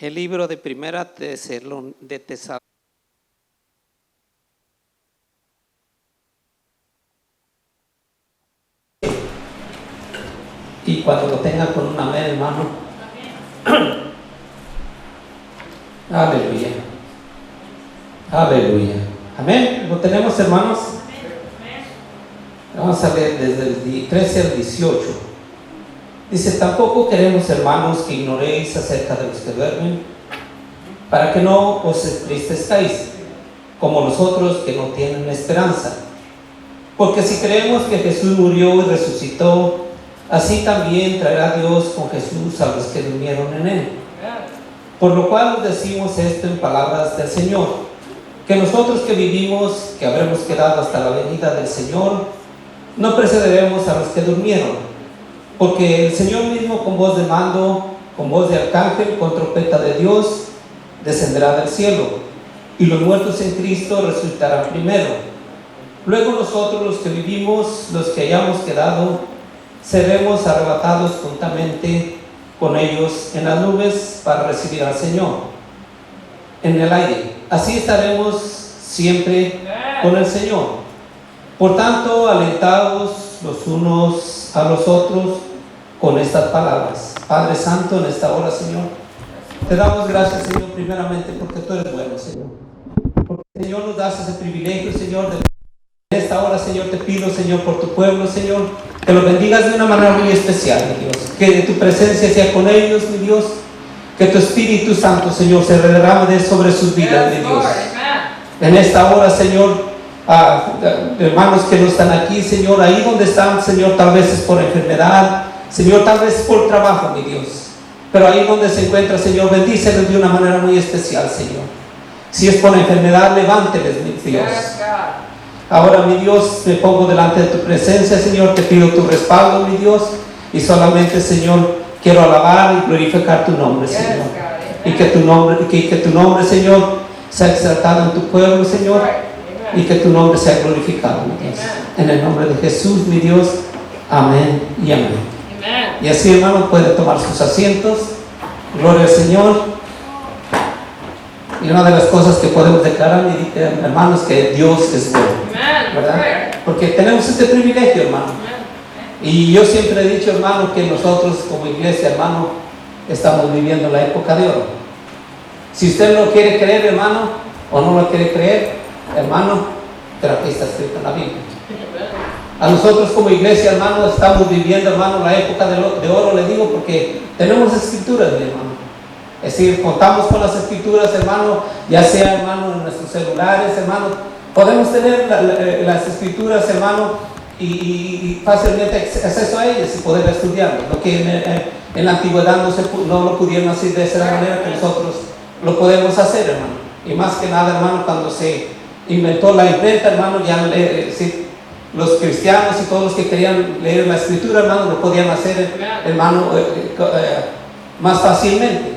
El libro de Primera de Tesalonicenses. Y cuando lo tenga con un amén, hermano. Aleluya. Aleluya. Amén. ¿Lo tenemos, hermanos? Vamos a leer desde el 13 al 18. Dice: tampoco queremos, hermanos, que ignoréis acerca de los que duermen, para que no os entristezcáis, como los otros que no tienen esperanza. Porque si creemos que Jesús murió y resucitó, así también traerá Dios con Jesús a los que durmieron en él. Por lo cual os decimos esto en palabras del Señor, que nosotros que vivimos, que habremos quedado hasta la venida del Señor, no precederemos a los que durmieron. Porque el Señor mismo, con voz de mando, con voz de arcángel, con trompeta de Dios, descenderá del cielo, y los muertos en Cristo resucitarán primero. Luego nosotros, los que vivimos, los que hayamos quedado, seremos arrebatados juntamente con ellos en las nubes para recibir al Señor en el aire. Así estaremos siempre con el Señor. Por tanto, alentaos los unos a los otros con estas palabras. Padre Santo, en esta hora, Señor, te damos gracias, Señor, primeramente porque tú eres bueno, Señor. Porque, Señor, nos das ese privilegio, Señor, en esta hora, Señor, te pido, Señor, por tu pueblo, Señor, que lo bendigas de una manera muy especial, mi Dios. Que tu presencia sea con ellos, mi Dios. Que tu Espíritu Santo, Señor, se derrame sobre sus vidas, mi Dios. En esta hora, Señor, hermanos que no están aquí, Señor, ahí donde están, Señor, tal vez es por enfermedad, Señor, tal vez por trabajo, mi Dios. Pero ahí donde se encuentra, Señor, bendícelos de una manera muy especial, Señor. Si es por enfermedad, levánteles, mi Dios. Ahora, mi Dios, me pongo delante de tu presencia, Señor, te pido tu respaldo, mi Dios, y solamente, Señor, quiero alabar y glorificar tu nombre, Señor. Y que tu nombre, Señor, sea exaltado en tu pueblo, Señor, y que tu nombre sea glorificado, mi Dios. En el nombre de Jesús, mi Dios, amén y amén. Y así, hermano, puede tomar sus asientos. Gloria al Señor. Y una de las cosas que podemos declarar, hermanos, que Dios es bueno, ¿verdad? Porque tenemos este privilegio, hermano. Y yo siempre he dicho, hermano, que nosotros como iglesia, hermano, estamos viviendo la época de oro. Si usted no lo quiere creer, hermano, o no lo quiere creer, hermano, pero aquí está escrito en la Biblia. A nosotros como iglesia, hermano, estamos viviendo, hermano, la época de oro, le digo, porque tenemos escrituras, mi hermano. Es decir, contamos con las escrituras, hermano, ya sea, hermano, en nuestros celulares, hermano. Podemos tener las escrituras, hermano, y fácilmente acceso a ellas y poder estudiarlas. Lo que en la antigüedad no lo pudieron hacer de esa manera, que nosotros lo podemos hacer, hermano. Y más que nada, hermano, cuando se inventó la imprenta, hermano, ya los cristianos y todos los que querían leer la escritura, hermano, lo podían hacer, hermano, más fácilmente.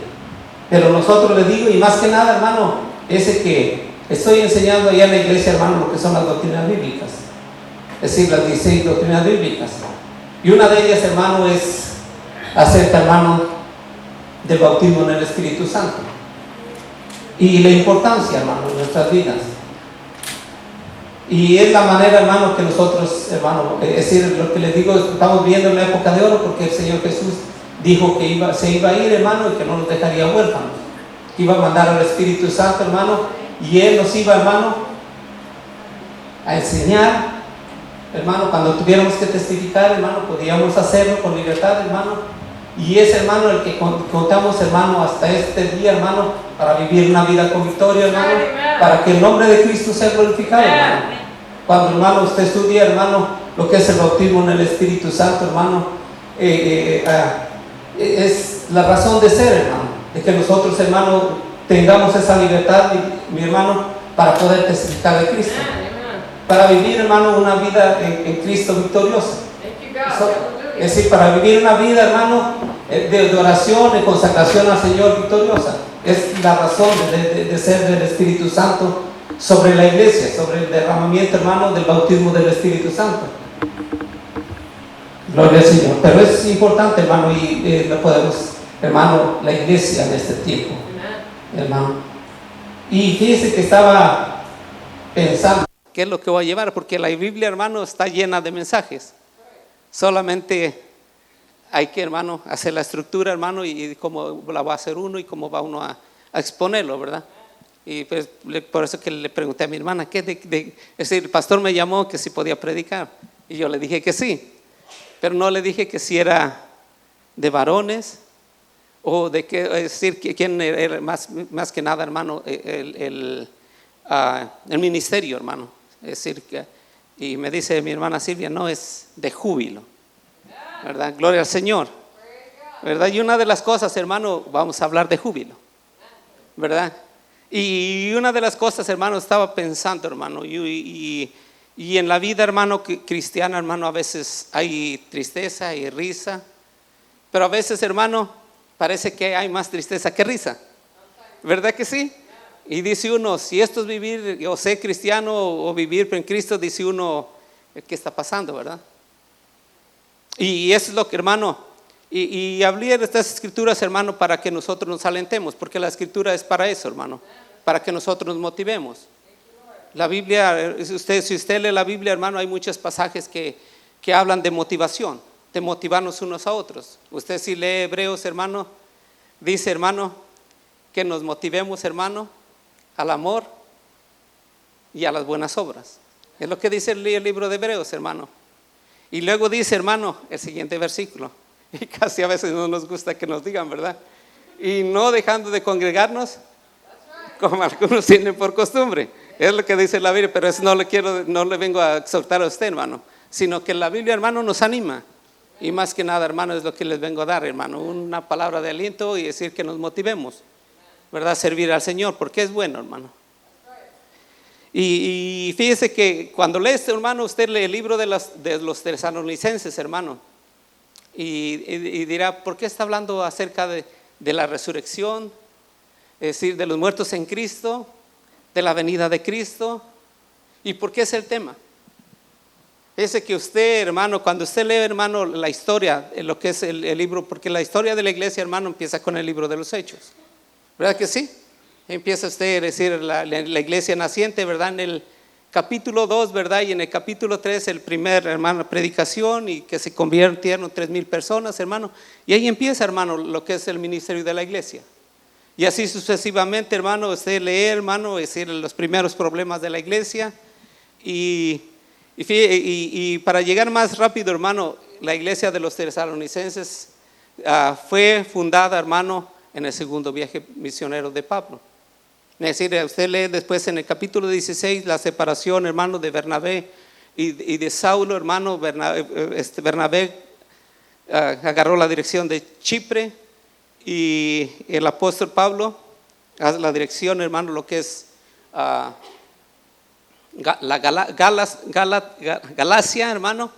Pero nosotros les digo, y más que nada, hermano, ese que estoy enseñando allá en la iglesia, hermano, lo que son las doctrinas bíblicas. Es decir, las 16 doctrinas bíblicas. Y una de ellas, hermano, es acerca, hermano, del bautismo en el Espíritu Santo. Y la importancia, hermano, de nuestras vidas. Y es la manera, hermano, que nosotros, hermano, es decir, lo que les digo, estamos viviendo en la época de oro, porque el Señor Jesús dijo que se iba a ir, hermano, y que no nos dejaría huérfanos. Que iba a mandar al Espíritu Santo, hermano, y Él nos iba, hermano, a enseñar, hermano, cuando tuviéramos que testificar, hermano, podíamos hacerlo con libertad, hermano. Y es, hermano, el que contamos, hermano, hasta este día, hermano, para vivir una vida con victoria, hermano, para que el nombre de Cristo sea glorificado, hermano. Cuando, hermano, usted estudia, hermano, lo que es el bautismo en el Espíritu Santo, hermano, es la razón de ser, hermano, de que nosotros, hermano, tengamos esa libertad, mi hermano, para poder testificar de Cristo, para vivir, hermano, una vida en Cristo victoriosa. Es decir, para vivir una vida, hermano, de oración, de consagración al Señor victoriosa. Es la razón de ser del Espíritu Santo sobre la iglesia, sobre el derramamiento, hermano, del bautismo del Espíritu Santo. Gloria al Señor. Pero es importante, hermano, y lo podemos, hermano, la iglesia en este tiempo. hermano. Y fíjese que estaba pensando, ¿qué es lo que voy a llevar? Porque la Biblia, hermano, está llena de mensajes. Solamente hay que, hermano, hacer la estructura, hermano, y cómo la va a hacer uno y cómo va uno a exponerlo, ¿verdad? Y pues por eso que le pregunté a mi hermana, es decir, el pastor me llamó que si podía predicar. Y yo le dije que sí, pero no le dije que si era de varones o de qué, es decir, quién era más que nada, hermano, el ministerio, hermano. Es decir, y me dice mi hermana Silvia, no, es de júbilo, ¿verdad? Gloria al Señor, ¿verdad? Y una de las cosas, hermano, vamos a hablar de júbilo, ¿verdad? Y una de las cosas, hermano, estaba pensando, hermano, y en la vida, hermano, cristiana, hermano, a veces hay tristeza y risa, pero a veces, hermano, parece que hay más tristeza que risa, ¿verdad que sí? Y dice uno, si esto es vivir o ser cristiano o vivir en Cristo, dice uno, ¿qué está pasando, verdad? Y eso es lo que, hermano, y hablé de estas escrituras, hermano, para que nosotros nos alentemos, porque la escritura es para eso, hermano, para que nosotros nos motivemos. La Biblia, si usted lee la Biblia, hermano, hay muchos pasajes que hablan de motivación, de motivarnos unos a otros. Usted si lee Hebreos, hermano, dice, hermano, que nos motivemos, hermano, al amor y a las buenas obras. Es lo que dice el libro de Hebreos, hermano. Y luego dice, hermano, el siguiente versículo, y casi a veces no nos gusta que nos digan, ¿verdad? Y no dejando de congregarnos, como algunos tienen por costumbre. Es lo que dice la Biblia, pero eso no le vengo a exhortar a usted, hermano, sino que la Biblia, hermano, nos anima. Y más que nada, hermano, es lo que les vengo a dar, hermano, una palabra de aliento y decir que nos motivemos, ¿verdad? Servir al Señor, porque es bueno, hermano. Y fíjese que cuando lee este, hermano, usted lee el libro de los tesalonicenses, hermano, y dirá, ¿por qué está hablando acerca de la resurrección? Es decir, de los muertos en Cristo, de la venida de Cristo. ¿Y por qué es el tema? Ese que usted, hermano, cuando usted lee, hermano, la historia, lo que es el libro, porque la historia de la iglesia, hermano, empieza con el libro de los Hechos, ¿verdad que sí? Empieza usted a decir la iglesia naciente, ¿verdad? En el capítulo 2, ¿verdad? Y en el capítulo 3, el primer, hermano, predicación, y que se convirtieron 3,000 personas, hermano. Y ahí empieza, hermano, lo que es el ministerio de la iglesia. Y así sucesivamente, hermano, usted lee, hermano, es decir, los primeros problemas de la iglesia. Y para llegar más rápido, hermano, la iglesia de los tesalonicenses fue fundada, hermano, en el segundo viaje misionero de Pablo. Es decir, usted lee después en el capítulo 16 la separación, hermano, de Bernabé y de Saulo, hermano. Bernabé agarró la dirección de Chipre y el apóstol Pablo hace la dirección, hermano, lo que es Galacia, hermano.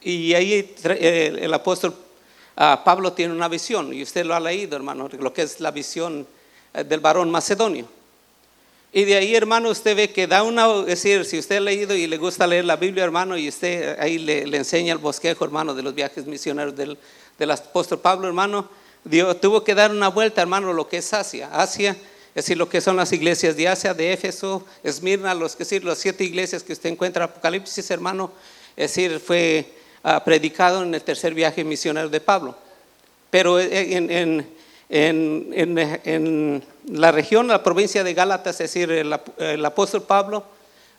Y ahí el apóstol Pablo tiene una visión, y usted lo ha leído, hermano, lo que es la visión del varón macedonio. Y de ahí, hermano, usted ve que da es decir, si usted ha leído y le gusta leer la Biblia, hermano, y usted ahí le enseña el bosquejo, hermano, de los viajes misioneros del apóstol Pablo, hermano, tuvo que dar una vuelta, hermano, lo que es Asia, es decir, lo que son las iglesias de Asia, de Éfeso, Esmirna, las 7 iglesias que usted encuentra en Apocalipsis, hermano, es decir, fue predicado en el tercer viaje misionero de Pablo. Pero en la región, la provincia de Gálatas, es decir, el apóstol Pablo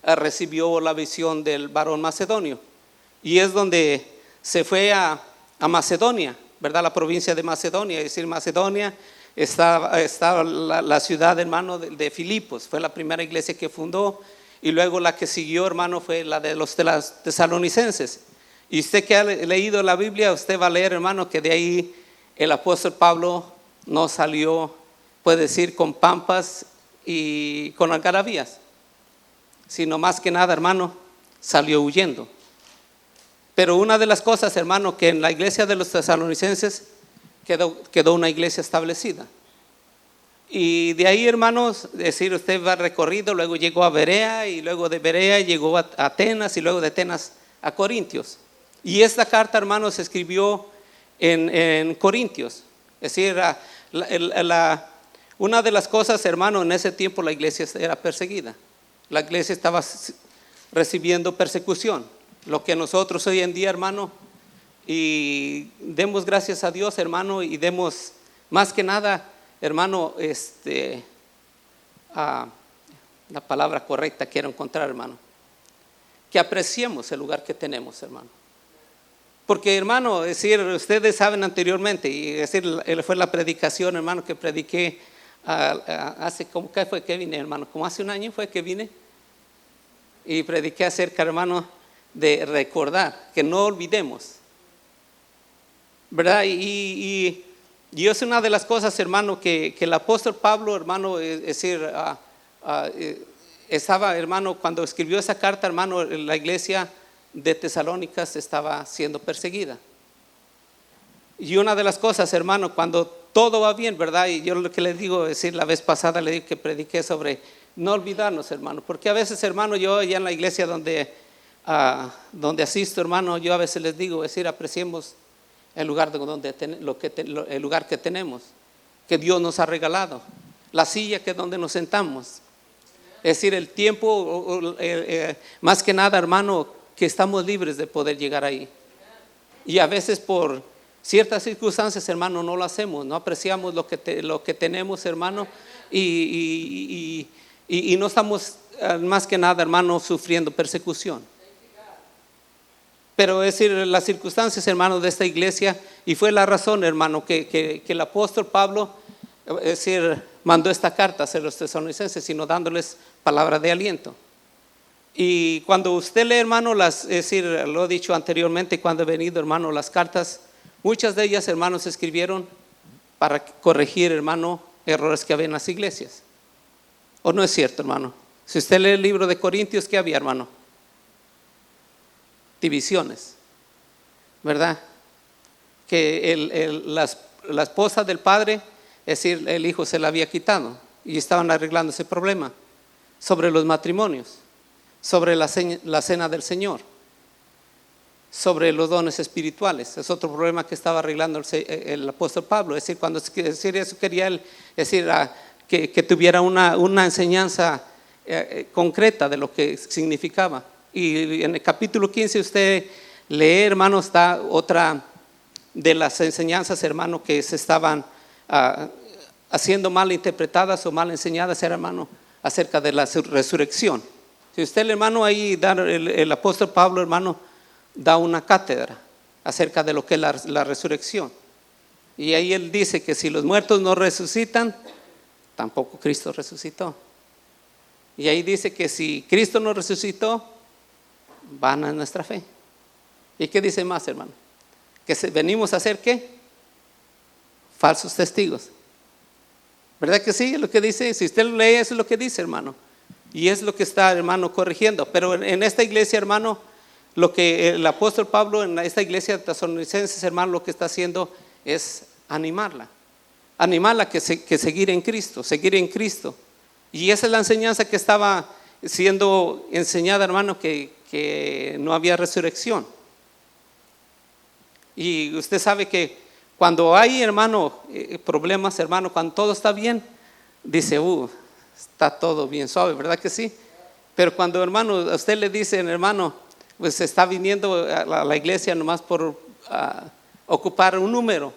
recibió la visión del varón macedonio, y es donde se fue a Macedonia, ¿verdad? La provincia de Macedonia, es decir, Macedonia estaba la ciudad, hermano, de Filipos, fue la primera iglesia que fundó, y luego la que siguió, hermano, fue la de los tesalonicenses. Y usted que ha leído la Biblia, usted va a leer, hermano, que de ahí el apóstol Pablo no salió, puede decir, con pampas y con algarabías, sino más que nada, hermano, salió huyendo. Pero una de las cosas, hermano, que en la iglesia de los tesalonicenses quedó una iglesia establecida. Y de ahí, hermanos, es decir, usted va recorrido, luego llegó a Berea, y luego de Berea llegó a Atenas, y luego de Atenas a Corintios. Y esta carta, hermanos, se escribió en Corintios. Es decir, Una de las cosas, hermano, en ese tiempo la iglesia era perseguida. La iglesia estaba recibiendo persecución. Lo que nosotros hoy en día, hermano, y demos gracias a Dios, hermano, y demos más que nada, hermano, la palabra correcta quiero encontrar, hermano, que apreciemos el lugar que tenemos, hermano. Porque, hermano, es decir, ustedes saben anteriormente, y es decir, fue la predicación, hermano, que prediqué hace, ¿cómo que fue que vine, hermano? Como hace un año fue que vine y prediqué acerca, hermano, de recordar, que no olvidemos, ¿verdad? Y es una de las cosas, hermano, que el apóstol Pablo, hermano, es decir, estaba, hermano, cuando escribió esa carta, hermano, la iglesia de Tesalónicas estaba siendo perseguida. Y una de las cosas, hermano, cuando todo va bien, ¿verdad? Y yo lo que les digo, es decir, la vez pasada le dije que prediqué sobre no olvidarnos, hermano, porque a veces, hermano, yo ya en la iglesia donde asisto, hermano, yo a veces les digo, es decir, apreciemos el lugar el lugar que tenemos, que Dios nos ha regalado, la silla que es donde nos sentamos, es decir, el tiempo, más que nada, hermano, que estamos libres de poder llegar ahí. Y a veces por ciertas circunstancias, hermano, no lo hacemos, no apreciamos lo que tenemos, hermano, y no estamos más que nada, hermano, sufriendo persecución. Pero es decir, las circunstancias, hermano, de esta iglesia, y fue la razón, hermano, que el apóstol Pablo, es decir, mandó esta carta a los tesalonicenses, sino dándoles palabra de aliento. Y cuando usted lee, hermano, es decir, lo he dicho anteriormente, cuando he venido, hermano, las cartas, muchas de ellas, hermanos, se escribieron para corregir, hermano, errores que había en las iglesias. ¿O no es cierto, hermano? Si usted lee el libro de Corintios, ¿qué había, hermano? Divisiones, ¿verdad? Que la esposa del padre, es decir, el hijo se la había quitado y estaban arreglando ese problema. Sobre los matrimonios, sobre la cena del Señor, sobre los dones espirituales. Es otro problema que estaba arreglando el apóstol Pablo. Es decir, cuando eso quería él, es decir, que tuviera una enseñanza concreta de lo que significaba. Y en el capítulo 15 usted lee, hermano, está otra de las enseñanzas, hermano, que se estaban haciendo mal interpretadas o mal enseñadas, hermano, acerca de la resurrección. Si usted, hermano, ahí el apóstol Pablo, hermano, da una cátedra acerca de lo que es la resurrección. Y ahí él dice que si los muertos no resucitan, tampoco Cristo resucitó. Y ahí dice que si Cristo no resucitó, vana es nuestra fe. ¿Y qué dice más, hermano? Que venimos a ser ¿qué? Falsos testigos. ¿Verdad que sí? Es lo que dice. Si usted lo lee, eso es lo que dice, hermano. Y es lo que está, hermano, corrigiendo. Pero en esta iglesia, hermano, lo que el apóstol Pablo en esta iglesia de Tesalonicenses, hermano, lo que está haciendo es animarla que seguir en Cristo, seguir en Cristo. Y esa es la enseñanza que estaba siendo enseñada, hermano, que no había resurrección. Y usted sabe que cuando hay, hermano, problemas, hermano, cuando todo está bien, dice, está todo bien suave, ¿verdad que sí? Pero cuando, hermano, a usted le dicen, hermano, pues está viniendo a la iglesia nomás por ocupar un número.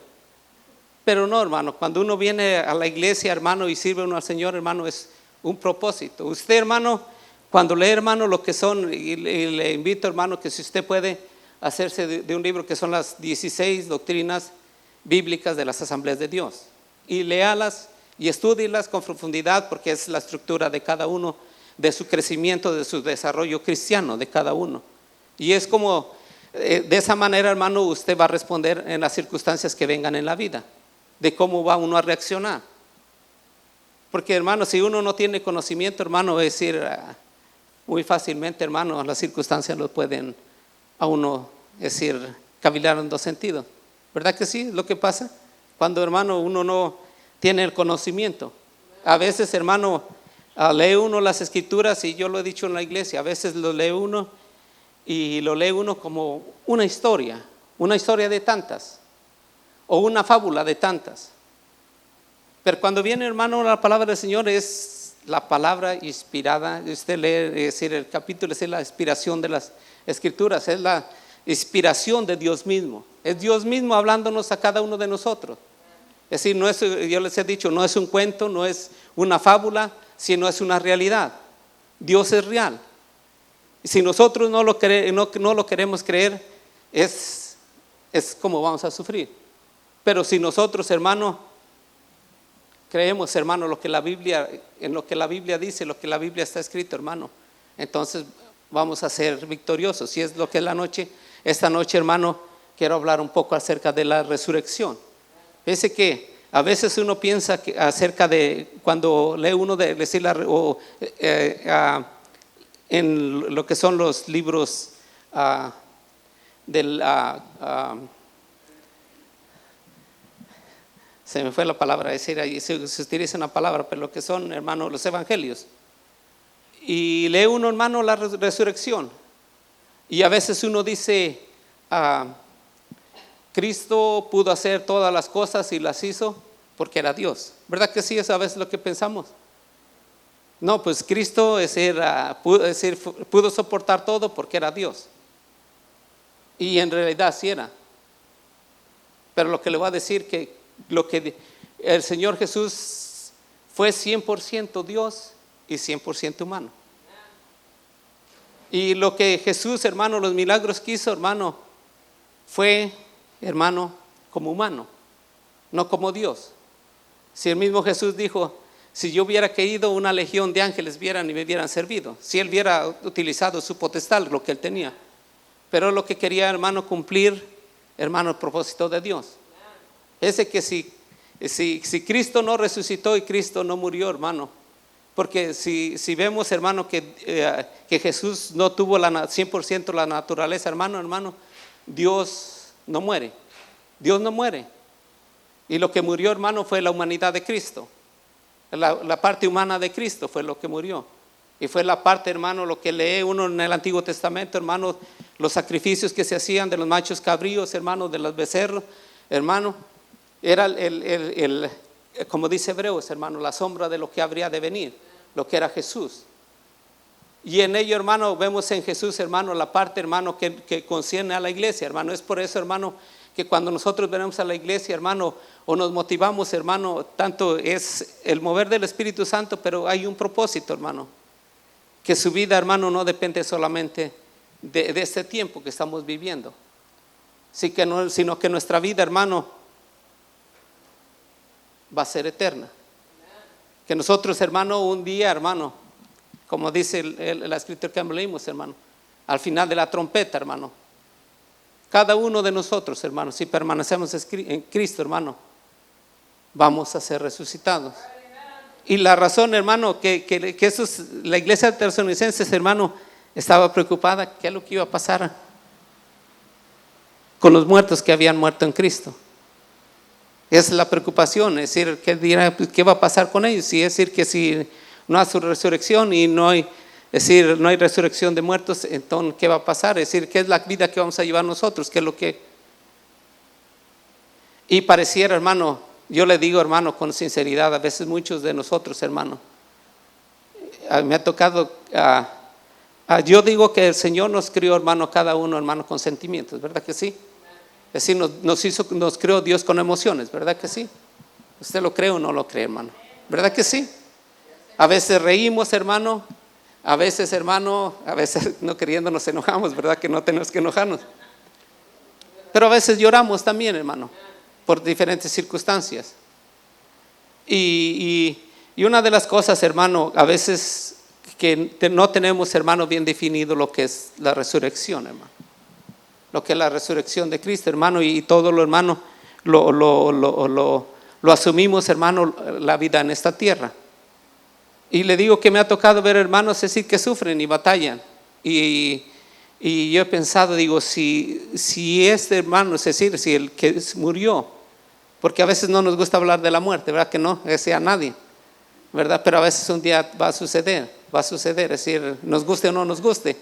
Pero no, hermano, cuando uno viene a la iglesia, hermano, y sirve uno al Señor, hermano, es un propósito. Usted, hermano, cuando lee, hermano, lo que son, y le invito, hermano, que si usted puede hacerse de un libro que son las 16 doctrinas bíblicas de las asambleas de Dios, y léalas y estúdielas con profundidad, porque es la estructura de cada uno, de su crecimiento, de su desarrollo cristiano de cada uno. Y es como, de esa manera, hermano, usted va a responder en las circunstancias que vengan en la vida, de cómo va uno a reaccionar. Porque, hermano, si uno no tiene conocimiento, hermano, es decir, muy fácilmente, hermano, las circunstancias lo pueden a uno, es decir, cavilar en dos sentidos. ¿Verdad que sí? Es lo que pasa cuando, hermano, uno no tiene el conocimiento. A veces, hermano, lee uno las escrituras, y yo lo he dicho en la iglesia, a veces lo lee uno y lo lee uno como una historia de tantas, o una fábula de tantas. Pero cuando viene, hermano, la palabra del Señor es la palabra inspirada. Usted lee, es decir, el capítulo es la inspiración de las Escrituras, es la inspiración de Dios mismo. Es Dios mismo hablándonos a cada uno de nosotros. Es decir, no es, yo les he dicho, no es un cuento, no es una fábula, sino es una realidad. Dios es real. Y si nosotros no lo queremos creer, es como vamos a sufrir. Pero si nosotros, hermano, creemos, hermano, en lo que la Biblia dice, lo que la Biblia está escrito, hermano, entonces vamos a ser victoriosos. Si es lo que es esta noche, hermano, quiero hablar un poco acerca de la resurrección. Fíjese que a veces uno piensa acerca de, cuando lee uno de decir en lo que son los libros se me fue la palabra, es decir, ahí se utiliza una palabra, pero lo que son, hermano, los evangelios. Y lee uno, hermano, la resurrección. Y a veces uno dice, Cristo pudo hacer todas las cosas y las hizo porque era Dios. ¿Verdad que sí? Es a veces lo que pensamos. No, pues Cristo pudo soportar todo porque era Dios. Y en realidad sí era. Pero lo que le voy a decir que el Señor Jesús fue 100% Dios y 100% humano. Y lo que Jesús, hermano, los milagros que hizo, hermano, fue, hermano, como humano, no como Dios. Si el mismo Jesús dijo, si yo hubiera querido, una legión de ángeles vieran y me hubieran servido, si él hubiera utilizado su potestad, lo que él tenía. Pero lo que quería, hermano, cumplir, hermano, el propósito de Dios. Ese que si Cristo no resucitó y Cristo no murió, hermano, porque si vemos, hermano, que Jesús no tuvo 100% la naturaleza, hermano, Dios no muere. Dios no muere. Y lo que murió, hermano, fue la humanidad de Cristo. La parte humana de Cristo fue lo que murió. Y fue la parte, hermano, lo que lee uno en el Antiguo Testamento, hermano, los sacrificios que se hacían de los machos cabríos, hermano, de los becerros, hermano, era como dice Hebreos, hermano, la sombra de lo que habría de venir, lo que era Jesús. Y en ello, hermano, vemos en Jesús, hermano, la parte, hermano, que concierne a la iglesia, hermano. Es por eso, hermano, que cuando nosotros venimos a la iglesia, hermano, o nos motivamos, hermano, tanto es el mover del Espíritu Santo, pero hay un propósito, hermano, que su vida, hermano, no depende solamente de este tiempo que estamos viviendo, sino que nuestra vida, hermano, va a ser eterna. Que nosotros, hermano, un día, hermano, como dice la escritura que leímos, hermano, al final de la trompeta, hermano, cada uno de nosotros, hermano, si permanecemos en Cristo, hermano, vamos a ser resucitados. Y la razón, hermano, que la iglesia de Tesalonicenses, hermano, estaba preocupada, ¿qué es lo que iba a pasar con los muertos que habían muerto en Cristo? Es la preocupación, es decir, ¿qué va a pasar con ellos? Es decir, que si no hay resurrección y no hay resurrección de muertos, entonces ¿qué va a pasar? Es decir, ¿qué es la vida que vamos a llevar nosotros? ¿Qué es lo que? Y pareciera, hermano, yo le digo, hermano, con sinceridad, a veces muchos de nosotros, hermano, me ha tocado, yo digo que el Señor nos crió, hermano, cada uno, hermano, con sentimientos, ¿verdad que sí? Es decir, nos creó Dios con emociones, ¿verdad que sí? ¿Usted lo cree o no lo cree, hermano? ¿Verdad que sí? A veces reímos, hermano, a veces, hermano, a veces no queriendo nos enojamos, ¿verdad que no tenemos que enojarnos? Pero a veces lloramos también, hermano, por diferentes circunstancias. Y una de las cosas, hermano, a veces que no tenemos, hermano, bien definido lo que es la resurrección, hermano. Lo que es la resurrección de Cristo, hermano, y todo lo, hermano, lo asumimos, hermano, la vida en esta tierra. Y le digo que me ha tocado ver hermanos, es decir, que sufren y batallan. Y yo he pensado, digo, si este hermano, es decir, si el que murió, porque a veces no nos gusta hablar de la muerte, ¿verdad que no? Sea nadie, ¿verdad? Pero a veces un día va a suceder, es decir, nos guste o no nos guste,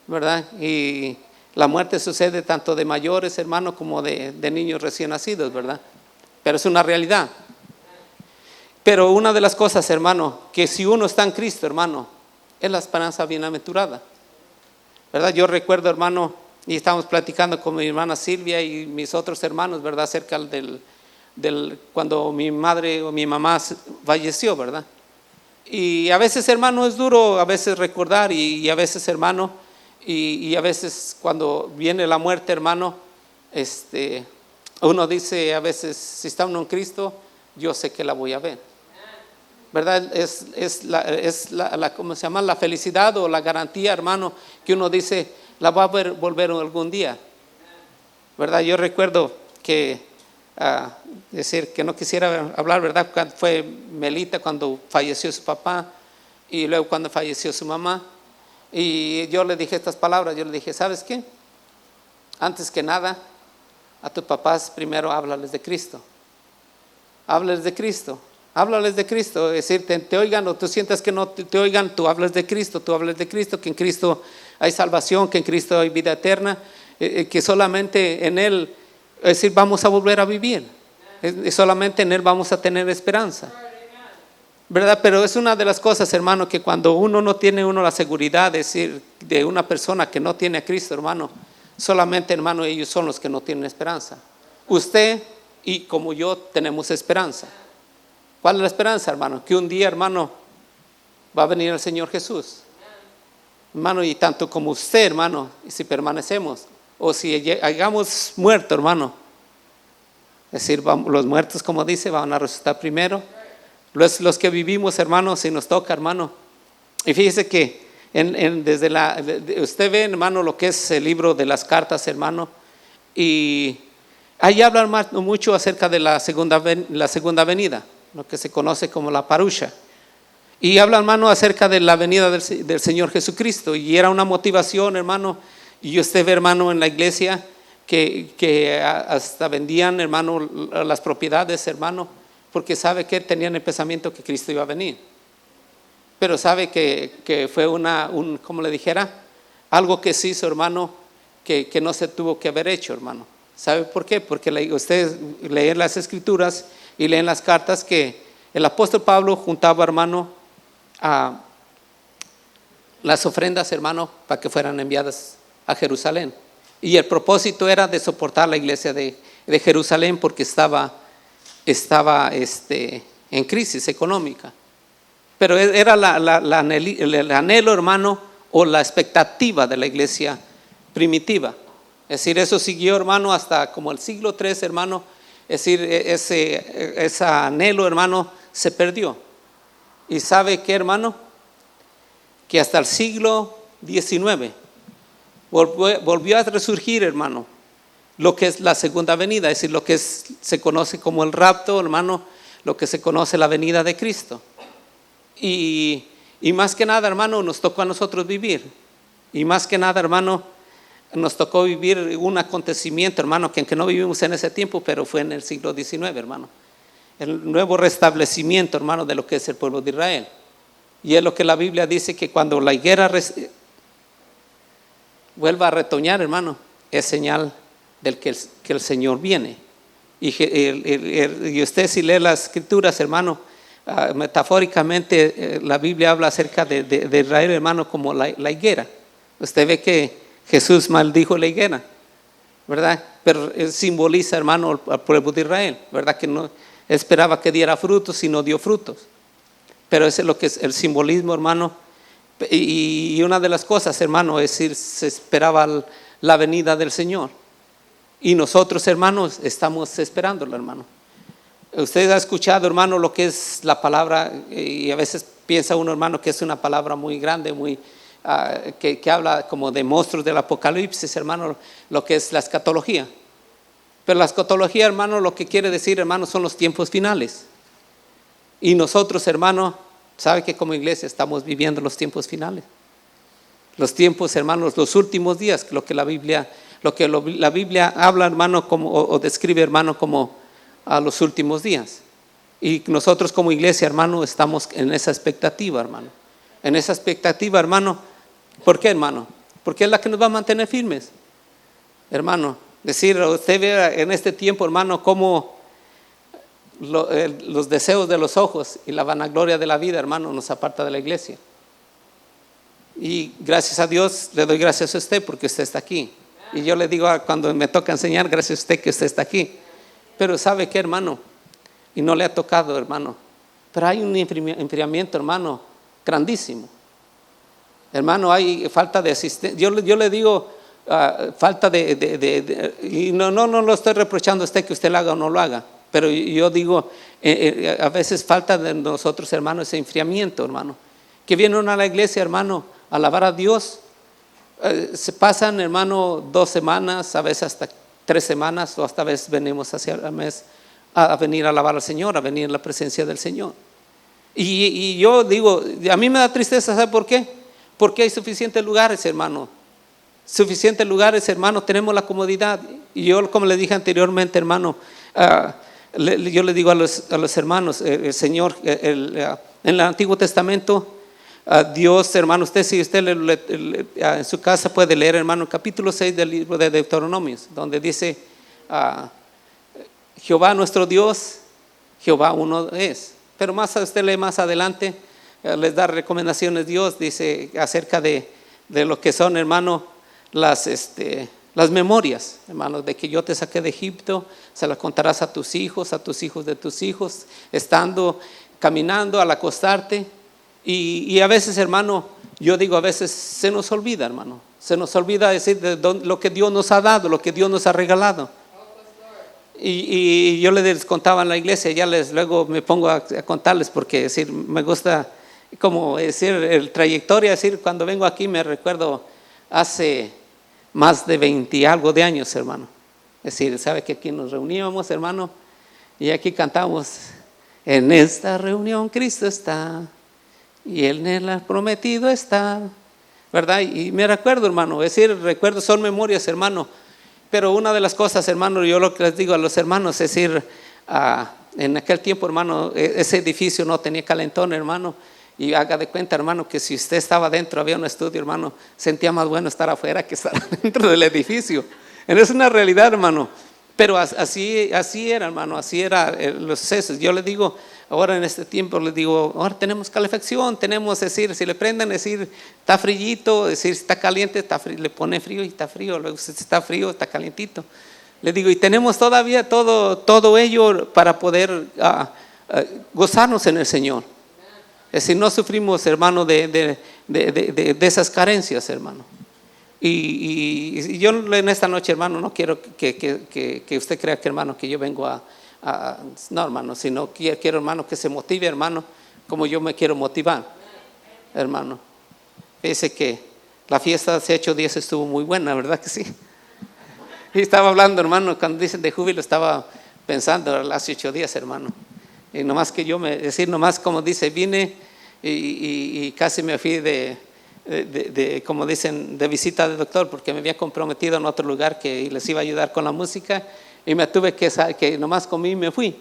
¿verdad? Y la muerte sucede tanto de mayores, hermano, como de niños recién nacidos, ¿verdad? Pero es una realidad. Pero una de las cosas, hermano, que si uno está en Cristo, hermano, es la esperanza bienaventurada, ¿verdad? Yo recuerdo, hermano, y estábamos platicando con mi hermana Silvia y mis otros hermanos, ¿verdad? Acerca cuando mi madre o mi mamá falleció, ¿verdad? Y a veces, hermano, es duro a veces recordar y a veces, hermano, y a veces cuando viene la muerte, hermano, uno dice a veces, si está uno en Cristo, yo sé que la voy a ver, ¿verdad? ¿Cómo se llama? La felicidad o la garantía, hermano, que uno dice, la va a volver algún día, ¿verdad? Yo recuerdo que, decir que no quisiera hablar, ¿verdad? Fue Melita cuando falleció su papá y luego cuando falleció su mamá. Y yo le dije estas palabras, yo le dije, ¿sabes qué? Antes que nada, a tus papás primero háblales de Cristo. Háblales de Cristo. Háblales de Cristo, es decir, te oigan o tú sientas que no te oigan, tú hables de Cristo, que en Cristo hay salvación, que en Cristo hay vida eterna, que solamente en Él, es decir, vamos a volver a vivir, solamente en Él vamos a tener esperanza, ¿verdad? Pero es una de las cosas, hermano, que cuando uno no tiene la seguridad, es decir, de una persona que no tiene a Cristo, hermano, solamente, hermano, ellos son los que no tienen esperanza. Usted y como yo tenemos esperanza. ¿Cuál es la esperanza, hermano? Que un día, hermano, va a venir el Señor Jesús, hermano, y tanto como usted, hermano, y si permanecemos o si hayamos muerto, hermano, es decir, los muertos, como dice, van a resucitar primero. Los que vivimos, hermano, si nos toca, hermano. Y fíjese que usted ve, hermano, lo que es el libro de las cartas, hermano, y ahí hablan mucho acerca de la segunda venida, lo que se conoce como la parusha. Y hablan, hermano, acerca de la venida del Señor Jesucristo. Y era una motivación, hermano. Y usted ve, hermano, en la iglesia que hasta vendían, hermano, las propiedades, hermano, porque sabe que tenían el pensamiento que Cristo iba a venir. Pero sabe que fue como le dijera, algo que se hizo, hermano, que no se tuvo que haber hecho, hermano. ¿Sabe por qué? Porque ustedes leen las escrituras y leen las cartas que el apóstol Pablo juntaba, hermano, a las ofrendas, hermano, para que fueran enviadas a Jerusalén. Y el propósito era de soportar la iglesia de Jerusalén porque estaba en crisis económica. Pero era el anhelo, hermano, o la expectativa de la iglesia primitiva. Es decir, eso siguió, hermano, hasta como el siglo III, hermano. Es decir, ese anhelo, hermano, se perdió. ¿Y sabe qué, hermano? Que hasta el siglo XIX volvió a resurgir, hermano, lo que es la segunda venida, es decir, lo que se conoce como el rapto, hermano, lo que se conoce la venida de Cristo. Y más que nada, hermano, nos tocó a nosotros vivir. Y más que nada, hermano, nos tocó vivir un acontecimiento, hermano, que aunque no vivimos en ese tiempo, pero fue en el siglo XIX, hermano. El nuevo restablecimiento, hermano, de lo que es el pueblo de Israel. Y es lo que la Biblia dice, que cuando la higuera vuelva a retoñar, hermano, es señal del que el Señor viene. Y usted, si lee las escrituras, hermano, metafóricamente la Biblia habla acerca de Israel, hermano, como la higuera. Usted ve que Jesús maldijo la higuera, ¿verdad? Pero simboliza, hermano, al pueblo de Israel, ¿verdad? Que no esperaba que diera frutos y no dio frutos. Pero ese es lo que es el simbolismo, hermano. Y una de las cosas, hermano, es decir, se esperaba la venida del Señor. Y nosotros, hermanos, estamos esperándolo, hermano. Usted ha escuchado, hermano, lo que es la palabra, y a veces piensa uno, hermano, que es una palabra muy grande, que habla como de monstruos del Apocalipsis, hermano, lo que es la escatología. Pero la escatología, hermano, lo que quiere decir, hermano, son los tiempos finales. Y nosotros, hermano, sabe que como iglesia estamos viviendo los tiempos finales. Los tiempos, hermanos, los últimos días, lo que la Biblia habla, hermano, o describe, hermano, como a los últimos días. Y nosotros como iglesia, hermano, estamos en esa expectativa, hermano. En esa expectativa, hermano. ¿Por qué, hermano? Porque es la que nos va a mantener firmes, hermano. Decir, usted ve en este tiempo, hermano, cómo los deseos de los ojos y la vanagloria de la vida, hermano, nos aparta de la iglesia. Y gracias a Dios, le doy gracias a usted porque usted está aquí. Y yo le digo cuando me toca enseñar, gracias a usted que usted está aquí. Pero ¿sabe qué, hermano? Y no le ha tocado, hermano. Pero hay un enfriamiento, hermano, grandísimo. Hermano, hay falta de asistencia. Yo le digo, falta y no lo estoy reprochando a usted que usted lo haga o no lo haga. Pero yo digo, a veces falta de nosotros, hermano, ese enfriamiento, hermano. Que vienen a la iglesia, hermano, a alabar a Dios. Se pasan, hermano, 2 semanas, a veces hasta 3 semanas, o hasta a veces venimos hacia el mes a venir a alabar al Señor, a venir en la presencia del Señor. Y yo digo, a mí me da tristeza, ¿sabe por qué? Porque hay suficientes lugares, hermano. Suficientes lugares, hermano, tenemos la comodidad. Y yo, como le dije anteriormente, hermano, yo le digo a los hermanos, el Señor, en el Antiguo Testamento, Dios, hermano, si usted en su casa puede leer, hermano, el capítulo 6 del libro de Deuteronomios, donde dice, Jehová nuestro Dios, Jehová uno es. Pero usted lee más adelante, les da recomendaciones Dios, dice acerca de lo que son, hermano, las memorias, hermano, de que yo te saqué de Egipto, se las contarás a tus hijos de tus hijos, estando, caminando, al acostarte. Y a veces, hermano, yo digo, a veces se nos olvida, hermano. Se nos olvida decir lo que Dios nos ha dado, lo que Dios nos ha regalado. Y yo les contaba en la iglesia, luego me pongo a contarles porque decir, me gusta como decir el trayectoria, decir, cuando vengo aquí me recuerdo hace más de 20 y algo de años, hermano. Es decir, sabe que aquí nos reuníamos, hermano, y aquí cantamos, en esta reunión Cristo está. Y Él en el prometido está, ¿verdad? Y me recuerdo, hermano, es decir, recuerdo, son memorias, hermano. Pero una de las cosas, hermano, yo lo que les digo a los hermanos, es decir, en aquel tiempo, hermano, ese edificio no tenía calentón, hermano. Y haga de cuenta, hermano, que si usted estaba dentro, había un estudio, hermano, sentía más bueno estar afuera que estar dentro del edificio. Es una realidad, hermano. Pero así era, hermano, así eran los sucesos. Yo le digo, ahora en este tiempo, les digo, ahora tenemos calefacción, tenemos, es decir, si le prenden, es decir, está frillito, es decir, está caliente, está frío, le pone frío y está frío, luego si está frío, está calientito. Le digo, y tenemos todavía todo ello para poder gozarnos en el Señor. Es decir, no sufrimos, hermano, de esas carencias, hermano. Y yo en esta noche, hermano, no quiero que usted crea que, hermano, que yo vengo no, hermano, sino quiero, hermano, que se motive, hermano, como yo me quiero motivar, hermano. Fíjese que la fiesta de hace 8 días estuvo muy buena, ¿verdad que sí? Y estaba hablando, hermano, cuando dicen de júbilo, estaba pensando hace 8 días, hermano. Y nomás que nomás como dice, vine y casi me fui como dicen, de visita de doctor, porque me había comprometido en otro lugar que les iba a ayudar con la música y me tuve que nomás comí y me fui.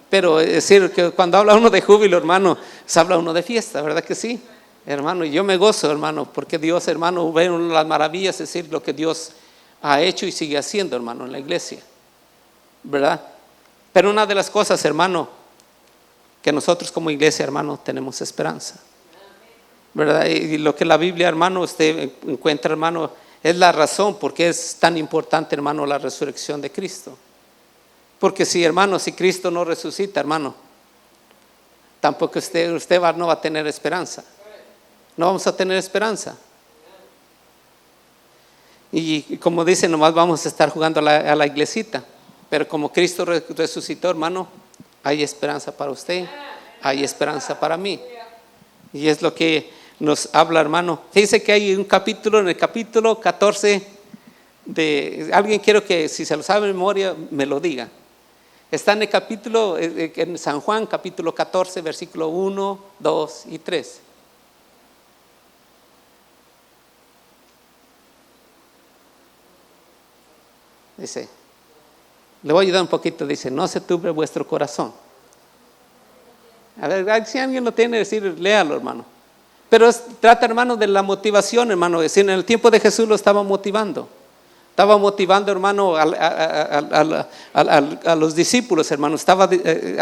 Pero es decir, que cuando habla uno de júbilo, hermano, se habla uno de fiesta, ¿verdad que sí? Hermano, y yo me gozo, hermano, porque Dios, hermano, ve las maravillas, es decir, lo que Dios ha hecho y sigue haciendo, hermano, en la iglesia, ¿verdad? Pero una de las cosas, hermano, que nosotros como iglesia, hermano, tenemos esperanza, ¿verdad? Y lo que la Biblia, hermano, usted encuentra, hermano, es la razón por qué es tan importante, hermano, la resurrección de Cristo. Porque si, hermano, si Cristo no resucita, hermano, tampoco usted no va a tener esperanza. No vamos a tener esperanza. Y como dice, nomás vamos a estar jugando a la iglesita. Pero como Cristo resucitó, hermano, hay esperanza para usted, hay esperanza para mí. Y es lo que nos habla, hermano. Dice que hay un capítulo, en el capítulo 14 alguien quiero que si se lo sabe de memoria me lo diga. Está en el capítulo, en San Juan, capítulo 14, versículo 1, 2 y 3. Dice, le voy a ayudar un poquito, dice, no se turbe vuestro corazón. A ver, si alguien lo tiene, decir, léalo, hermano. Pero trata, hermano, de la motivación, hermano. Es decir, en el tiempo de Jesús lo estaba motivando. estaba motivando, hermano, a los discípulos, hermano. Estaba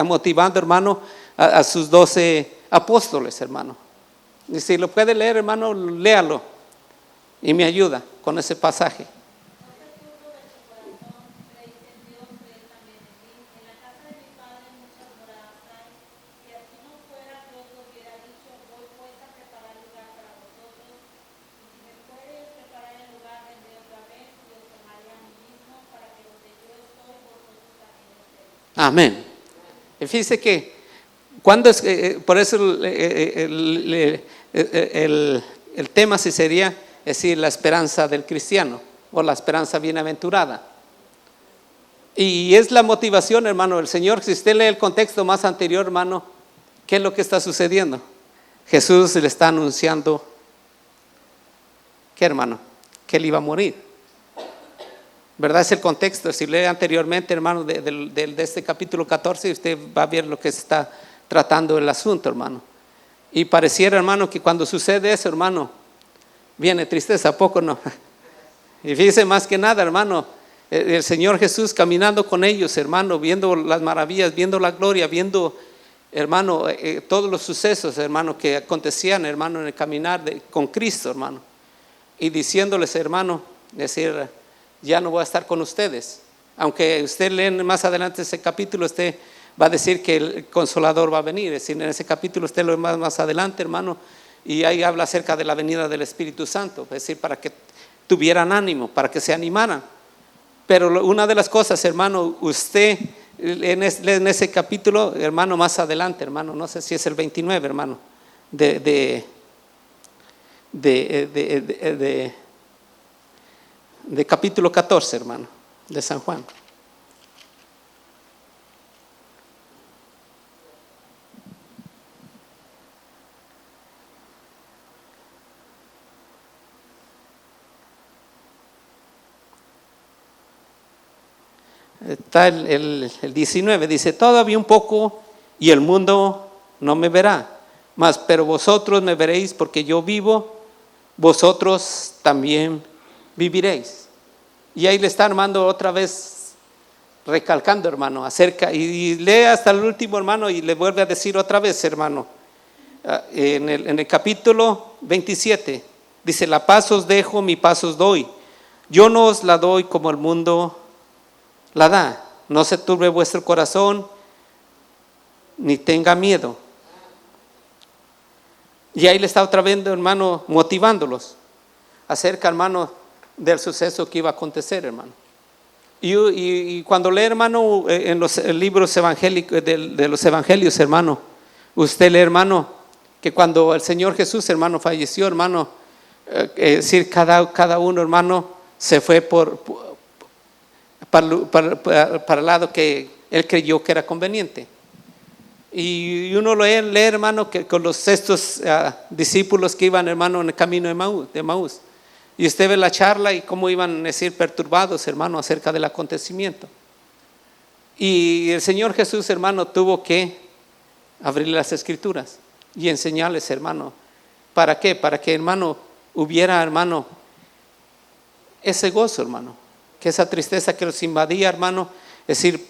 motivando, hermano, a sus 12 apóstoles, hermano. Y si lo puede leer, hermano, léalo y me ayuda con ese pasaje. Amén. Y fíjese que cuando es, por eso el tema sí sería, es decir, la esperanza del cristiano o la esperanza bienaventurada. Y es la motivación, hermano, el Señor. Si usted lee el contexto más anterior, hermano, ¿qué es lo que está sucediendo? Jesús le está anunciando, ¿qué, hermano? Que él iba a morir. ¿Verdad? Es el contexto. Si lee anteriormente, hermano, de este capítulo 14, usted va a ver lo que se está tratando el asunto, hermano. Y pareciera, hermano, que cuando sucede eso, hermano, viene tristeza, ¿a poco no? Y fíjese, más que nada, hermano, el Señor Jesús caminando con ellos, hermano, viendo las maravillas, viendo la gloria, viendo, hermano, todos los sucesos, hermano, que acontecían, hermano, en el caminar con Cristo, hermano. Y diciéndoles, hermano, decir, ya no voy a estar con ustedes. Aunque usted lee más adelante ese capítulo, usted va a decir que el Consolador va a venir. Es decir, en ese capítulo usted lo ve más adelante, hermano, y ahí habla acerca de la venida del Espíritu Santo. Es decir, para que tuvieran ánimo, para que se animaran. Pero una de las cosas, hermano, usted en ese capítulo, hermano, más adelante, hermano, no sé si es el 29, hermano, de capítulo 14, hermano, de San Juan. Está el 19, dice, todavía un poco y el mundo no me verá, pero vosotros me veréis porque yo vivo, vosotros también viviréis. Y ahí le está, hermano, otra vez recalcando, hermano, acerca, y lee hasta el último, hermano, y le vuelve a decir otra vez, hermano, en el capítulo 27, dice, la paz os dejo, mi paz os doy, yo no os la doy como el mundo la da, no se turbe vuestro corazón, ni tenga miedo. Y ahí le está otra vez, hermano, motivándolos acerca, hermano, del suceso que iba a acontecer, hermano. Y cuando lee, hermano, en los libros evangélicos de los evangelios, hermano, usted lee, hermano, que cuando el Señor Jesús, hermano, falleció, hermano, es decir, cada uno, hermano, se fue para el lado que él creyó que era conveniente. Y uno lee, hermano, que con estos discípulos que iban, hermano, en el camino de Maús. Y usted ve la charla y cómo iban a decir perturbados, hermano, acerca del acontecimiento. Y el Señor Jesús, hermano, tuvo que abrir las escrituras y enseñarles, hermano. ¿Para qué? Para que, hermano, hubiera, hermano, ese gozo, hermano. Que esa tristeza que los invadía, hermano, es decir,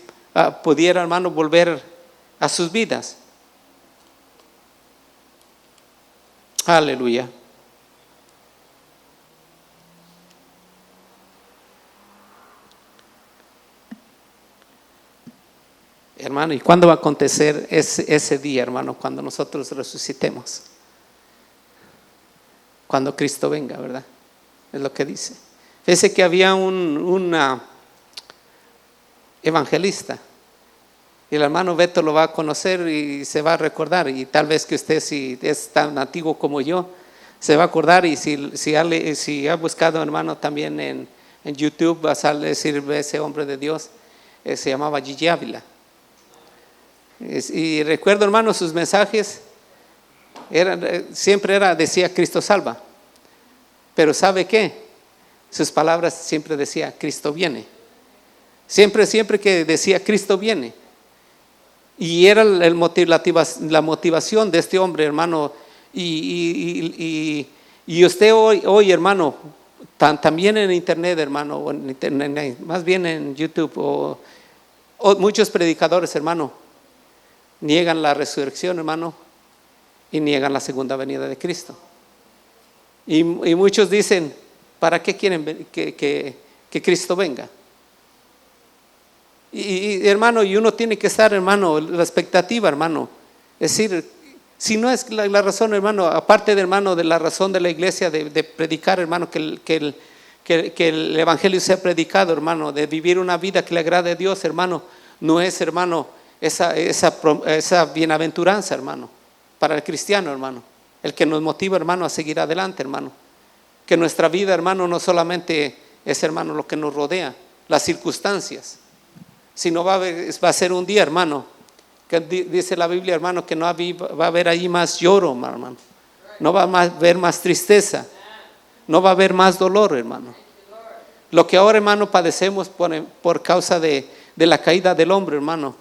pudiera, hermano, volver a sus vidas. Aleluya. Hermano, ¿y cuándo va a acontecer ese día, hermano? Cuando nosotros resucitemos. Cuando Cristo venga, ¿verdad? Es lo que dice. Fíjese que había un evangelista. Y el hermano Beto lo va a conocer y se va a recordar. Y tal vez que usted, si es tan antiguo como yo, se va a acordar. Y si ha buscado, hermano, también en YouTube, va a decir ese hombre de Dios, se llamaba Gigi Ávila. Y recuerdo, hermano, sus mensajes siempre decía Cristo salva. Pero ¿sabe qué? Sus palabras siempre decía Cristo viene. Siempre que decía Cristo viene. Y era la motivación de este hombre, hermano. Y usted hoy, hermano, también en internet, hermano, o en internet, más bien en YouTube, o muchos predicadores, hermano, niegan la resurrección, hermano, y niegan la segunda venida de Cristo. Y muchos dicen, ¿para qué quieren que Cristo venga? Y hermano, y uno tiene que estar, hermano, la expectativa, hermano. Es decir, si no es la razón, hermano, aparte de, hermano, de la razón de la iglesia de predicar, hermano, que el evangelio sea predicado, hermano, de vivir una vida que le agrade a Dios, hermano, no es, hermano, esa bienaventuranza, hermano, para el cristiano, hermano, el que nos motiva, hermano, a seguir adelante, hermano. Que nuestra vida, hermano, no solamente es, hermano, lo que nos rodea, las circunstancias, sino va a ser un día, hermano, que dice la Biblia, hermano, que no va a haber ahí más lloro, hermano. No va a haber más tristeza. No va a haber más dolor, hermano. Lo que ahora, hermano, padecemos por causa de la caída del hombre, hermano,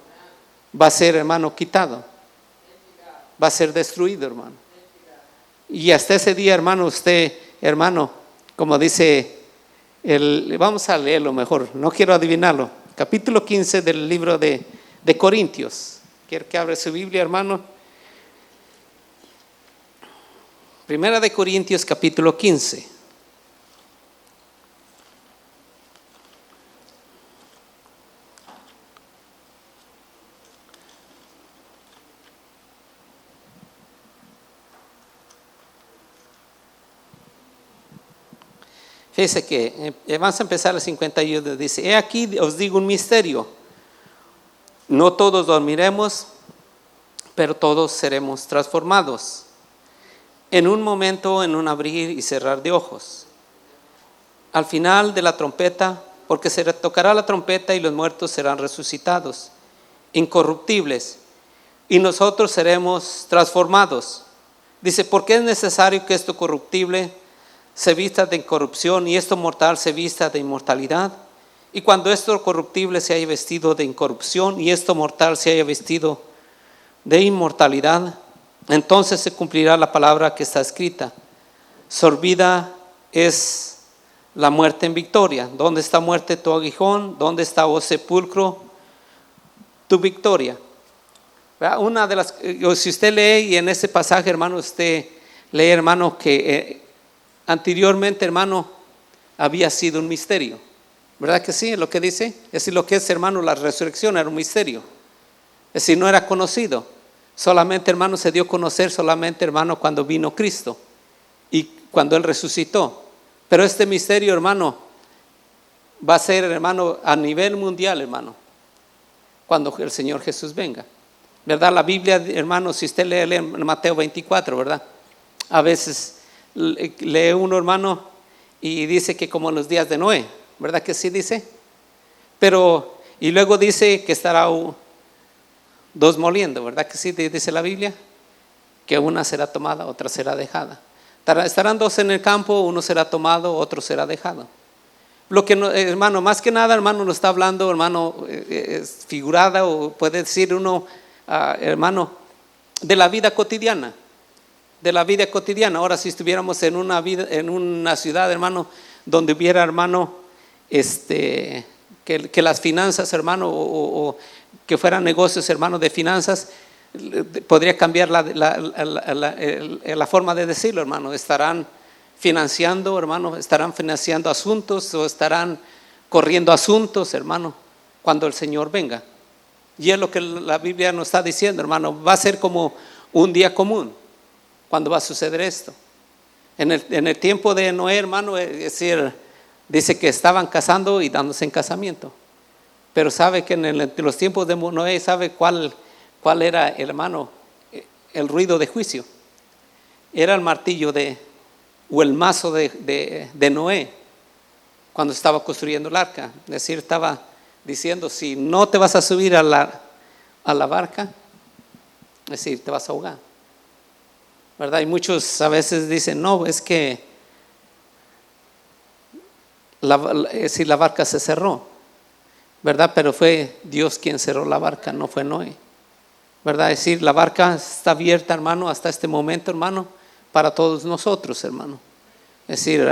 va a ser, hermano, quitado. Va a ser destruido, hermano. Y hasta ese día, hermano, usted, hermano, como dice, vamos a leerlo mejor, no quiero adivinarlo. Capítulo 15 del libro de Corintios. Quiero que abra su Biblia, hermano. Primera de Corintios, capítulo 15. Fíjese que vamos a empezar el 51. Dice: he aquí os digo un misterio. No todos dormiremos, pero todos seremos transformados. En un momento, en un abrir y cerrar de ojos. Al final de la trompeta, porque se tocará la trompeta y los muertos serán resucitados, incorruptibles, y nosotros seremos transformados. Dice: porque es necesario que esto corruptible se vista de incorrupción y esto mortal se vista de inmortalidad. Y cuando esto corruptible se haya vestido de incorrupción y esto mortal se haya vestido de inmortalidad, entonces se cumplirá la palabra que está escrita: sorbida es la muerte en victoria. ¿Dónde está, muerte, tu aguijón? ¿Dónde está, oh sepulcro, tu victoria? Una de las, si usted lee, y en ese pasaje, hermano, usted lee, hermano, que anteriormente, hermano, había sido un misterio. ¿Verdad que sí? Lo que dice, es decir, lo que es, hermano, la resurrección era un misterio. Es decir, no era conocido. Solamente, hermano, se dio a conocer solamente, hermano, cuando vino Cristo y cuando Él resucitó. Pero este misterio, hermano, va a ser, hermano, a nivel mundial, hermano, cuando el Señor Jesús venga. ¿Verdad? La Biblia, hermano, si usted lee en Mateo 24, ¿verdad? A veces lee uno, hermano, y dice que como en los días de Noé, ¿verdad que sí dice? Pero, y luego dice que estará dos moliendo, ¿verdad que sí dice la Biblia? Que una será tomada, otra será dejada. Estarán dos en el campo, uno será tomado, otro será dejado. Lo que, hermano, más que nada, hermano, nos está hablando, hermano, es figurada, o puede decir uno, hermano, de la vida cotidiana. De la vida cotidiana. Ahora, si estuviéramos en una ciudad, hermano, donde hubiera, hermano, que las finanzas, hermano, o que fueran negocios, hermano, de finanzas, podría cambiar la forma de decirlo, hermano. Estarán financiando, hermano, estarán financiando asuntos o estarán corriendo asuntos, hermano, cuando el Señor venga. Y es lo que la Biblia nos está diciendo, hermano. Va a ser como un día común cuando va a suceder esto. En el tiempo de Noé, hermano, es decir, dice que estaban casando y dándose en casamiento. Pero sabe que en los tiempos de Noé, ¿sabe cuál era, hermano, el ruido de juicio? Era el martillo o el mazo de Noé cuando estaba construyendo el arca. Es decir, estaba diciendo: si no te vas a subir a la barca, es decir, te vas a ahogar. ¿Verdad? Y muchos a veces dicen: no, es que la barca se cerró, ¿verdad? Pero fue Dios quien cerró la barca, no fue Noé, ¿verdad? Es decir, la barca está abierta, hermano, hasta este momento, hermano, para todos nosotros, hermano. Es decir,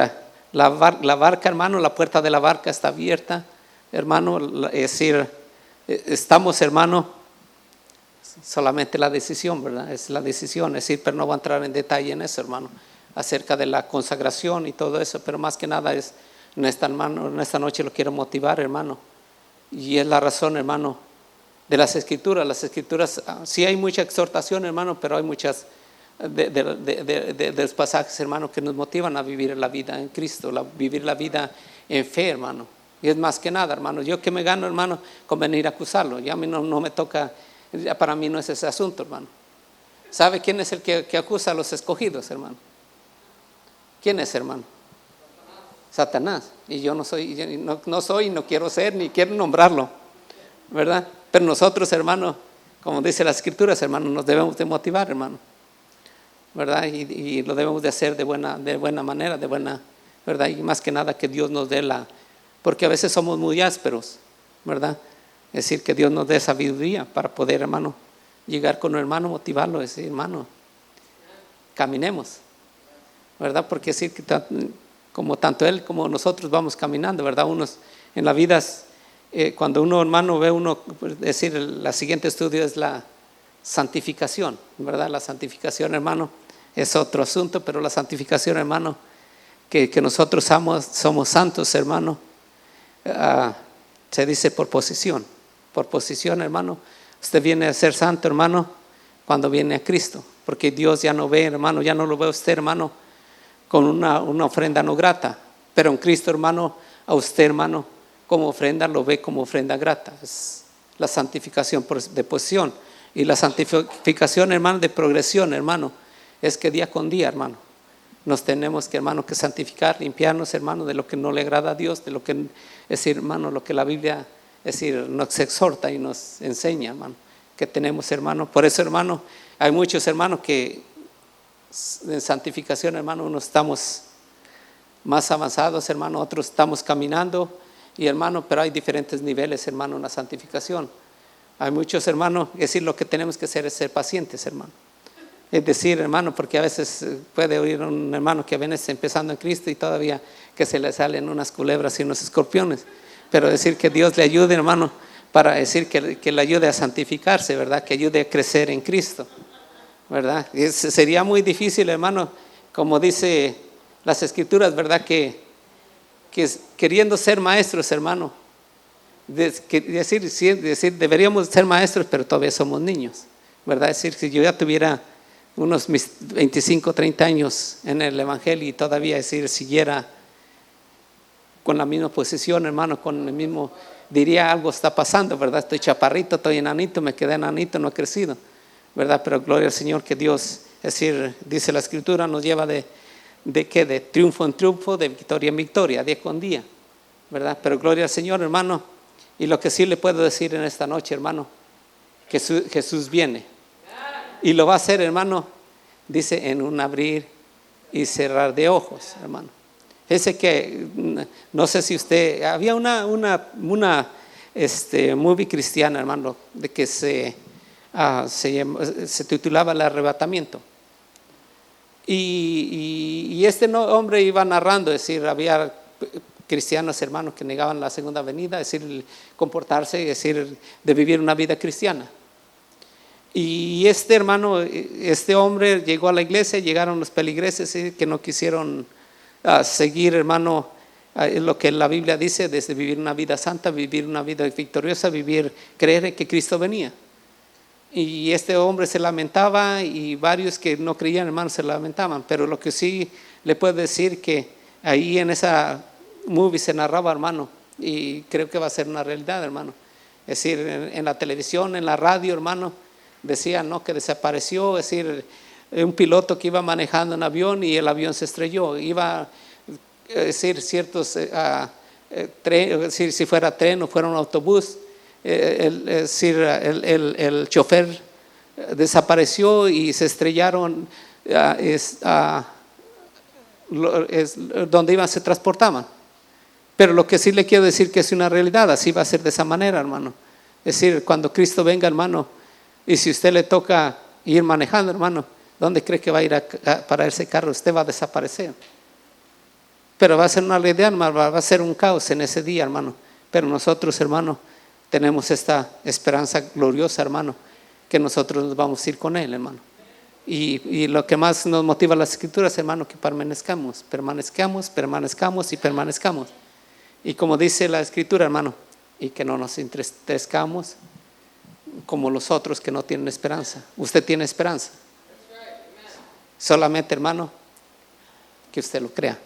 La barca, hermano, la puerta de la barca está abierta, hermano. Es decir, estamos, hermano, solamente la decisión, ¿verdad? Es la decisión, es decir, pero no voy a entrar en detalle en eso, hermano, acerca de la consagración y todo eso, pero más que nada es, en esta noche lo quiero motivar, hermano, y es la razón, hermano, de las escrituras. Las escrituras, sí hay mucha exhortación, hermano, pero hay muchas de los pasajes, hermano, que nos motivan a vivir la vida en Cristo, vivir la vida en fe, hermano. Y es más que nada, hermano, yo que me gano, hermano, con venir a acusarlo. Ya a mí no me toca, ya para mí no es ese asunto, hermano. ¿Sabe quién es el que acusa a los escogidos, hermano? ¿Quién es, hermano? Satanás. Y yo no soy, no quiero ser, ni quiero nombrarlo, ¿verdad? Pero nosotros, hermano, como dice las escrituras, hermano, nos debemos de motivar, hermano, ¿verdad? Y lo debemos de hacer de buena manera, ¿verdad? Y más que nada que Dios nos dé porque a veces somos muy ásperos, ¿verdad? Es decir, que Dios nos dé sabiduría para poder, hermano, llegar con un hermano, motivarlo, decir, hermano, caminemos, ¿verdad? Porque es decir, que como tanto Él como nosotros vamos caminando, ¿verdad? Unos en la vida, cuando uno, hermano, ve es decir, la siguiente estudio es la santificación, ¿verdad? La santificación, hermano, es otro asunto, pero la santificación, hermano, que nosotros somos santos, hermano, se dice por posición, hermano. Usted viene a ser santo, hermano, cuando viene a Cristo, porque Dios ya no ve, hermano, ya no lo ve usted, hermano, con una ofrenda no grata, pero en Cristo, hermano, a usted, hermano, como ofrenda lo ve como ofrenda grata. Es la santificación de posición. Y la santificación, hermano, de progresión, hermano, es que día con día, hermano, nos tenemos que, hermano, que santificar, limpiarnos, hermano, de lo que no le agrada a Dios, de lo que, es decir, hermano, lo que la Biblia, es decir, nos exhorta y nos enseña, hermano, que tenemos, hermano. Por eso, hermano, hay muchos, hermanos, que en santificación, hermano, unos estamos más avanzados, hermano, otros estamos caminando, y hermano, pero hay diferentes niveles, hermano, en la santificación. Hay muchos, hermanos, es decir, lo que tenemos que hacer es ser pacientes, hermano. Es decir, hermano, porque a veces puede oír un hermano que viene empezando en Cristo y todavía que se le salen unas culebras y unos escorpiones. Pero decir que Dios le ayude, hermano, para decir que le ayude a santificarse, ¿verdad? Que ayude a crecer en Cristo, ¿verdad? Y sería muy difícil, hermano, como dice las escrituras, ¿verdad? Que queriendo ser maestros, hermano, decir, deberíamos ser maestros, pero todavía somos niños, ¿verdad? Es decir, si yo ya tuviera unos 25, 30 años en el Evangelio y todavía, siguiera con la misma posición, hermano, con el mismo, diría algo está pasando, ¿verdad? Estoy chaparrito, estoy enanito, me quedé enanito, no he crecido, ¿verdad? Pero gloria al Señor que Dios, es decir, dice la Escritura, nos lleva de triunfo en triunfo, de victoria en victoria, día con día, ¿verdad? Pero gloria al Señor, hermano. Y lo que sí le puedo decir en esta noche, hermano, que Jesús viene. Y lo va a hacer, hermano, dice, en un abrir y cerrar de ojos, hermano. Fíjese que, no sé si usted, había una movie cristiana, hermano, de que se titulaba El Arrebatamiento. Y este hombre iba narrando, es decir, había cristianos, hermanos, que negaban la segunda venida, es decir, comportarse, es decir, de vivir una vida cristiana. Y este hermano, este hombre llegó a la iglesia, llegaron los peligreses que no quisieron seguir, hermano, lo que la Biblia dice, desde vivir una vida santa, vivir una vida victoriosa, creer que Cristo venía. Y este hombre se lamentaba y varios que no creían, hermano, se lamentaban. Pero lo que sí le puedo decir que ahí en esa movie se narraba, hermano, y creo que va a ser una realidad, hermano. Es decir, en la televisión, en la radio, hermano, decían, ¿no?, que desapareció, es decir, un piloto que iba manejando un avión y el avión se estrelló. Iba, es decir, ciertos es decir, si fuera tren o fuera un autobús, el chofer desapareció y se estrellaron donde iban, se transportaban. Pero lo que sí le quiero decir que es una realidad, así va a ser de esa manera, hermano. Es decir, cuando Cristo venga, hermano, y si usted le toca ir manejando, hermano, ¿dónde cree que va a ir a parar ese carro? Usted va a desaparecer. Pero va a ser una realidad, hermano, va a ser un caos en ese día, hermano. Pero nosotros, hermano, tenemos esta esperanza gloriosa, hermano, que nosotros nos vamos a ir con Él, hermano. Y lo que más nos motiva las Escrituras, hermano, que permanezcamos y permanezcamos. Y como dice la Escritura, hermano, y que no nos entristezcamos como los otros que no tienen esperanza. Usted tiene esperanza. Solamente, hermano, que usted lo crea,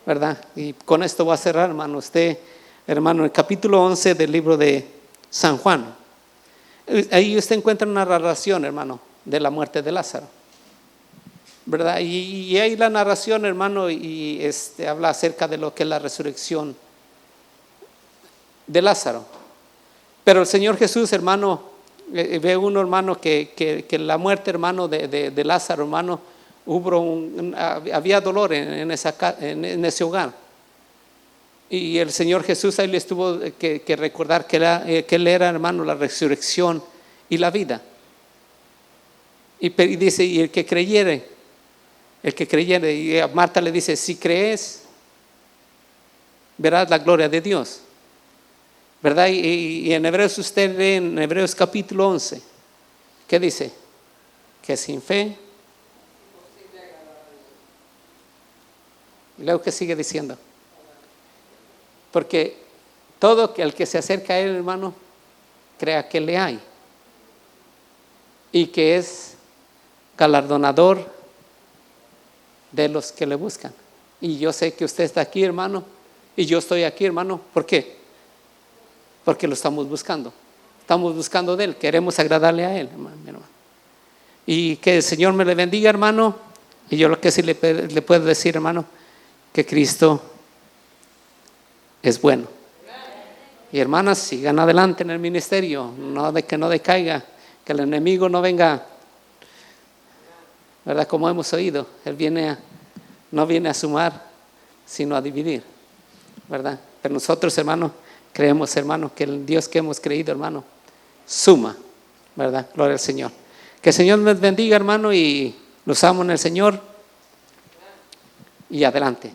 ¿verdad? Y con esto voy a cerrar, hermano. Usted, hermano, en el capítulo 11 del libro de San Juan, ahí usted encuentra una narración, hermano, de la muerte de Lázaro, ¿verdad? Y ahí la narración, hermano, y habla acerca de lo que es la resurrección de Lázaro. Pero el Señor Jesús, hermano, ve uno, hermano, que la muerte, hermano, de Lázaro, hermano, había dolor en ese hogar. Y el Señor Jesús ahí les tuvo que recordar que Él era, hermano, la resurrección y la vida. Y dice, y el que creyere, y a Marta le dice, si crees, verás la gloria de Dios, ¿verdad? Y en Hebreos, usted lee en Hebreos capítulo 11, ¿qué dice? Que sin fe. Y luego, ¿qué sigue diciendo? Porque todo el que se acerca a Él, hermano, crea que le hay y que es galardonador de los que le buscan. Y yo sé que usted está aquí, hermano, y yo estoy aquí, hermano. ¿Por qué? Porque lo estamos buscando. Estamos buscando de Él, queremos agradarle a Él, hermano. Y que el Señor me le bendiga, hermano. Y yo lo que sí le puedo decir, hermano, que Cristo es bueno. Y hermanas, sigan adelante en el ministerio, que no decaiga, que el enemigo no venga, ¿verdad? Como hemos oído, Él no viene a sumar, sino a dividir, ¿verdad? Pero nosotros, hermano, creemos, hermano, que el Dios que hemos creído, hermano, suma, ¿verdad? Gloria al Señor. Que el Señor nos bendiga, hermano, y los amo en el Señor. Y adelante.